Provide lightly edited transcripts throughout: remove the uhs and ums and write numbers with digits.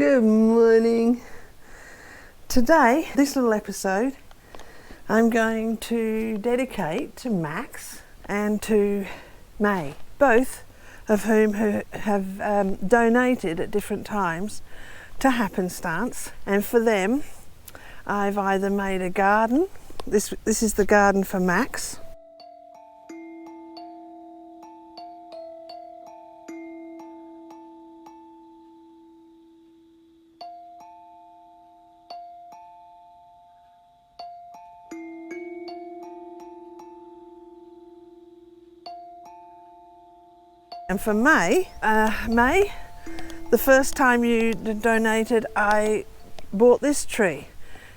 Good morning. Today, this little episode, I'm going to dedicate to Max and to May, both of whom have donated at different times to Happenstance, and for them I've either made a garden. This is the garden for Max. And for May, the first time you donated, I bought this tree,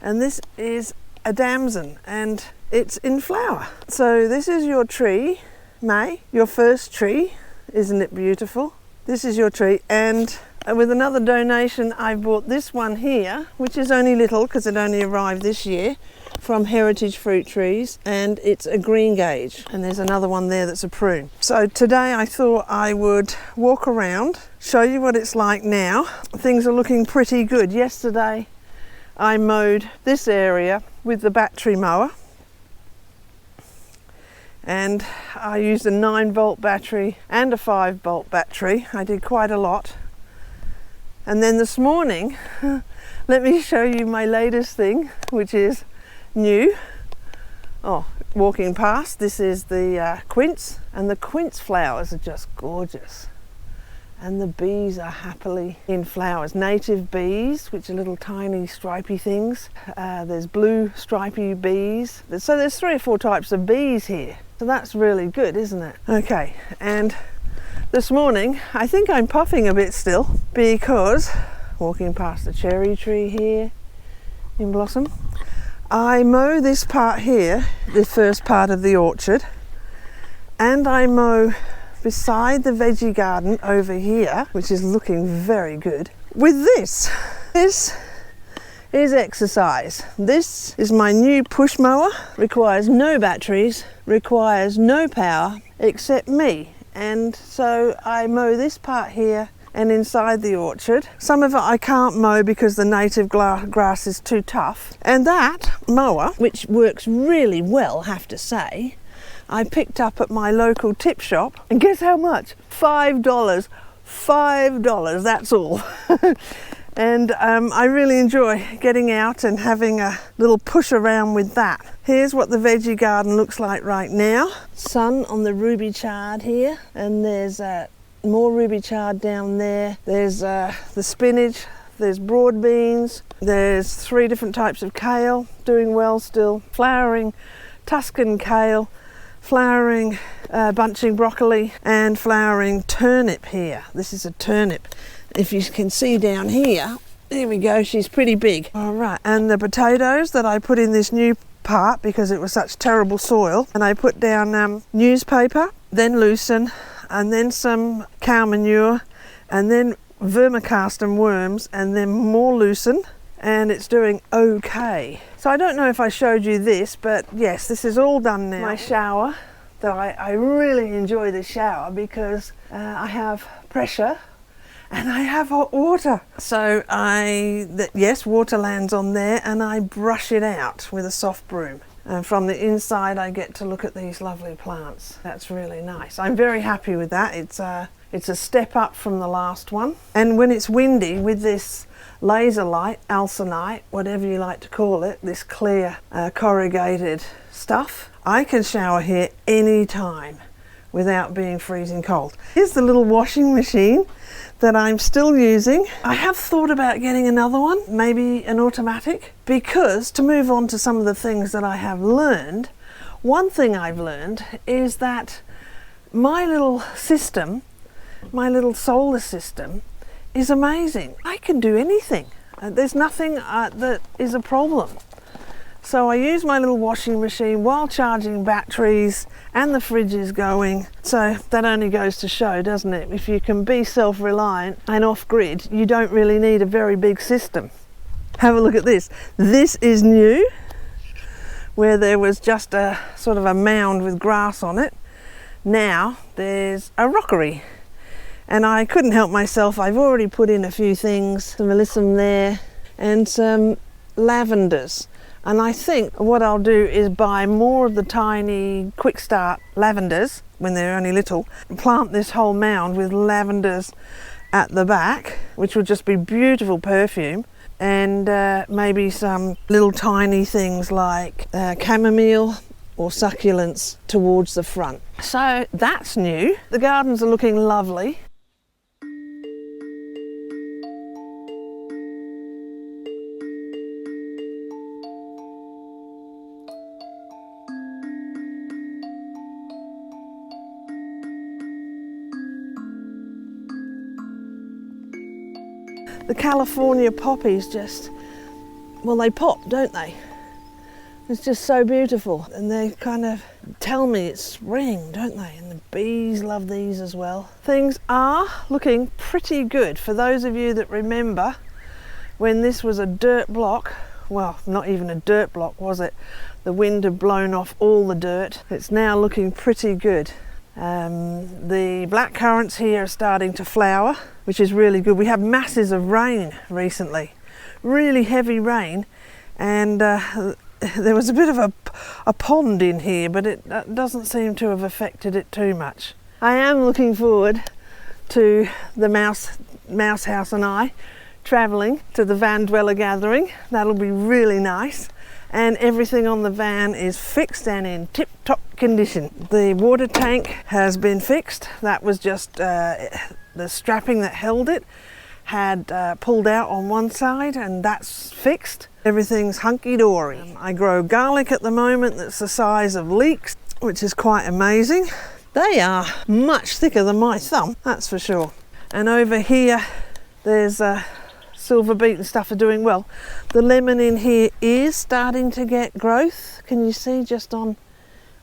and this is a damson, and it's in flower. So this is your tree, May, your first tree. Isn't it beautiful? This is your tree, and with another donation, I bought this one here, which is only little because it only arrived this year, from Heritage Fruit Trees, and it's a green gauge, and there's another one there that's a prune. So today I thought I would walk around, show you what it's like now. Things are looking pretty good. Yesterday I mowed this area with the battery mower, and I used a 9-volt battery and a 5-volt battery. I did quite a lot. And then this morning, let me show you my latest thing, which is new. Walking past, this is the quince, and the quince flowers are just gorgeous, and the bees are happily in flowers. Native bees, which are little tiny stripy things. There's blue stripy bees, so there's 3 or 4 types of bees here, so that's really good, isn't it? Okay, and this morning I think I'm puffing a bit still, because walking past the cherry tree here in blossom, I mow this part here, the first part of the orchard, and I mow beside the veggie garden over here, which is looking very good, with this. This is exercise. This is my new push mower. Requires no batteries, requires no power except me, and so I mow this part here and inside the orchard. Some of it I can't mow because the native grass is too tough. And that mower, which works really well, have to say, I picked up at my local tip shop, and guess how much? $5. $5, that's all. And I really enjoy getting out and having a little push around with that. Here's what the veggie garden looks like right now. Sun on the ruby chard here, and there's more ruby chard down there. There's the spinach, there's broad beans, there's 3 different types of kale doing well still, flowering Tuscan kale, flowering bunching broccoli, and flowering turnip here. This is a turnip. If you can see down here, there we go, she's pretty big. All right, and the potatoes that I put in this new part because it was such terrible soil, and I put down newspaper, then lucerne, and then some cow manure, and then vermicast and worms, and then more lucerne, and it's doing okay. So I don't know if I showed you this, but yes, this is all done now. My shower, that I really enjoy the shower because I have pressure and I have hot water. So yes, water lands on there, and I brush it out with a soft broom. And from the inside I get to look at these lovely plants. That's really nice. I'm very happy with that. It's a step up from the last one. And when it's windy, with this laser light, alsonite, whatever you like to call it, this clear corrugated stuff, I can shower here any time without being freezing cold. Here's the little washing machine that I'm still using. I have thought about getting another one, maybe an automatic, because to move on to some of the things that I have learned, one thing I've learned is that my little system, my little solar system, is amazing. I can do anything. There's nothing that is a problem. So I use my little washing machine while charging batteries, and the fridge is going. So that only goes to show, doesn't it? If you can be self-reliant and off-grid, you don't really need a very big system. Have a look at this. This is new, where there was just a sort of a mound with grass on it. Now there's a rockery, And I couldn't help myself. I've already put in a few things, some alyssum there and some lavenders. And I think what I'll do is buy more of the tiny quick start lavenders when they're only little, plant this whole mound with lavenders at the back, which will just be beautiful perfume, and maybe some little tiny things like chamomile or succulents towards the front. So that's new. The gardens are looking lovely. The California poppies just, well, they pop, don't they? It's just so beautiful, and they kind of tell me it's spring, don't they? And the bees love these as well. Things are looking pretty good. For those of you that remember when this was a dirt block, well, not even a dirt block, was it? The wind had blown off all the dirt. It's now looking pretty good. The blackcurrants here are starting to flower, which is really good. We had masses of rain recently, really heavy rain, and there was a bit of a pond in here, but it doesn't seem to have affected it too much. I am looking forward to the mouse house and I travelling to the van dweller gathering. That'll be really nice. And everything on the van is fixed and in tip-top condition. The water tank has been fixed. That was just the strapping that held it had pulled out on one side, and that's fixed. Everything's hunky-dory. I grow garlic at the moment that's the size of leeks, which is quite amazing. They are much thicker than my thumb, that's for sure. And over here there's silver beet and stuff are doing well. The lemon in here is starting to get growth. Can you see just on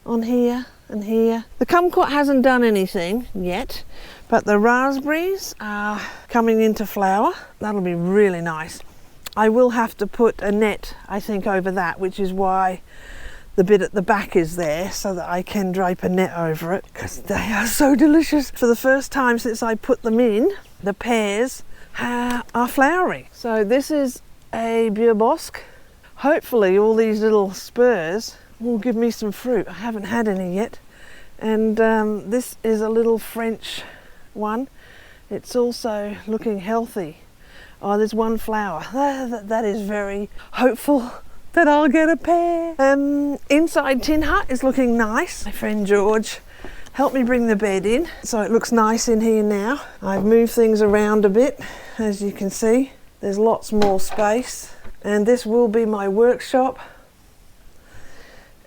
here and here? The kumquat hasn't done anything yet, but the raspberries are coming into flower. That'll be really nice. I will have to put a net, I think, over that, which is why the bit at the back is there, so that I can drape a net over it, because they are so delicious. For the first time since I put them in, the pears are flowering. So this is a Bierbosque. Hopefully all these little spurs will give me some fruit. I haven't had any yet. And this is a little French one. It's also looking healthy. Oh, there's one flower. That is very hopeful that I'll get a pear. Inside Tin Hut is looking nice. My friend George helped me bring the bed in, so it looks nice in here now. I've moved things around a bit, as you can see. There's lots more space, and this will be my workshop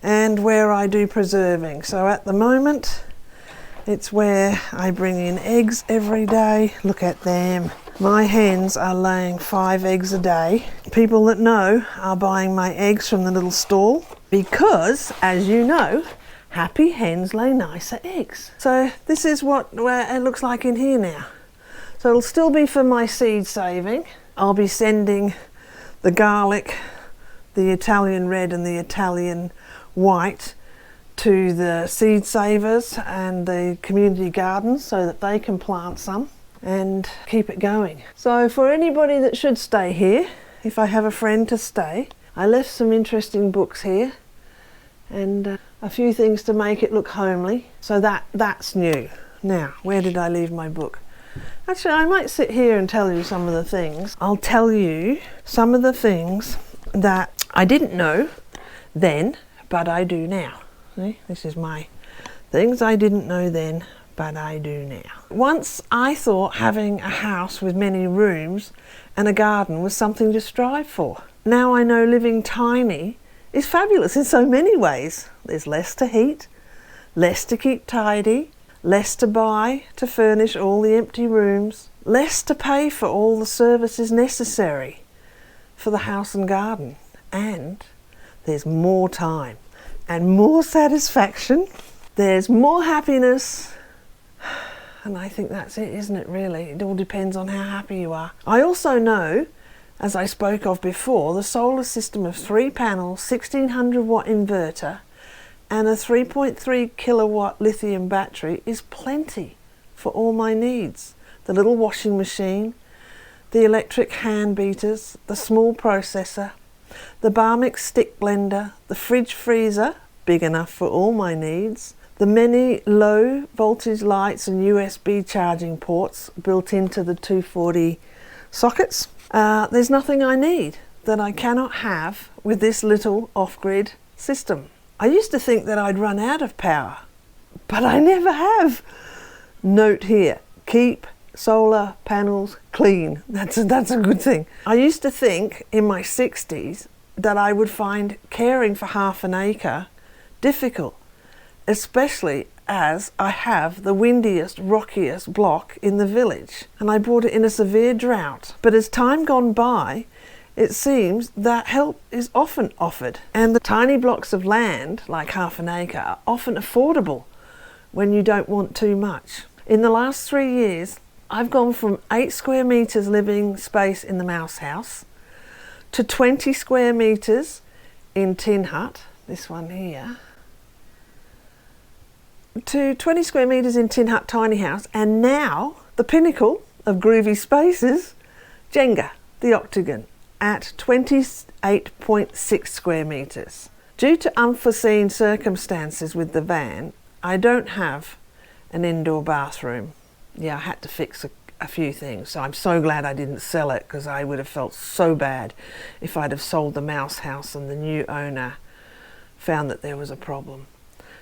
and where I do preserving. So at the moment, it's where I bring in eggs every day. Look at them. My hens are laying 5 eggs a day. People that know are buying my eggs from the little stall because, as you know, happy hens lay nicer eggs. So this is where it looks like in here now. So it'll still be for my seed saving. I'll be sending the garlic, the Italian red and the Italian white to the seed savers and the community gardens so that they can plant some and keep it going. So for anybody that should stay here, if I have a friend to stay, I left some interesting books here and a few things to make it look homely. So that's new. Now, where did I leave my book? Actually, I might sit here and tell you some of the things. I'll tell you some of the things that I didn't know then, but I do now. See, this is my things I didn't know then, but I do now. Once I thought having a house with many rooms and a garden was something to strive for. Now I know living tiny is fabulous in so many ways. There's less to heat, less to keep tidy, less to buy to furnish all the empty rooms, less to pay for all the services necessary for the house and garden, and there's more time and more satisfaction. There's more happiness, and I think that's it, isn't it, really? It all depends on how happy you are. I also know, as I spoke of before, the solar system of 3 panels, 1600 watt inverter and a 3.3 kilowatt lithium battery is plenty for all my needs. the little washing machine, the electric hand beaters, the small processor, the bar mix stick blender, the fridge freezer, big enough for all my needs, the many low voltage lights and USB charging ports built into the 240 sockets. There's nothing I need that I cannot have with this little off-grid system. I used to think that I'd run out of power, but I never have. Note here, keep solar panels clean. That's a good thing. I used to think in my 60s that I would find caring for half an acre difficult, especially as I have the windiest, rockiest block in the village, and I bought it in a severe drought. But as time gone by, it seems that help is often offered, and the tiny blocks of land, like half an acre, are often affordable when you don't want too much. In the last 3 years, I've gone from 8 square metres living space in the mouse house to 20 square metres in Tin Hut, this one here, to 20 square metres in Tin Hut tiny house, and now the pinnacle of groovy spaces, Jenga, the octagon, at 28.6 square metres. Due to unforeseen circumstances with the van, I don't have an indoor bathroom. Yeah, I had to fix a few things, so I'm so glad I didn't sell it, because I would have felt so bad if I'd have sold the mouse house and the new owner found that there was a problem.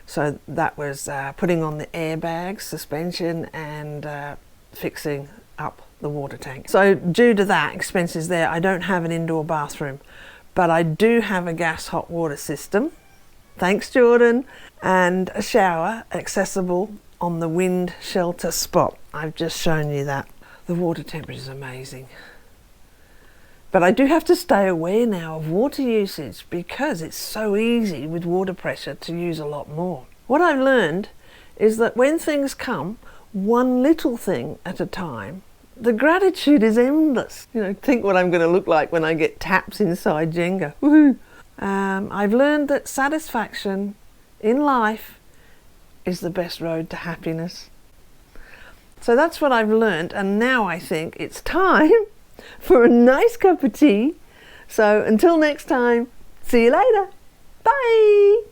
So that was putting on the airbags, suspension, and fixing up the water tank. So due to that, expenses there, I don't have an indoor bathroom, but I do have a gas hot water system, thanks Jordan, and a shower accessible on the wind shelter spot. I've just shown you that. The water temperature is amazing. But I do have to stay aware now of water usage, because it's so easy with water pressure to use a lot more. What I've learned is that when things come, one little thing at a time, the gratitude is endless. You know, think what I'm going to look like when I get taps inside Jenga. Woohoo! I've learned that satisfaction in life is the best road to happiness. So that's what I've learned, and now I think it's time for a nice cup of tea. So until next time, see you later. Bye!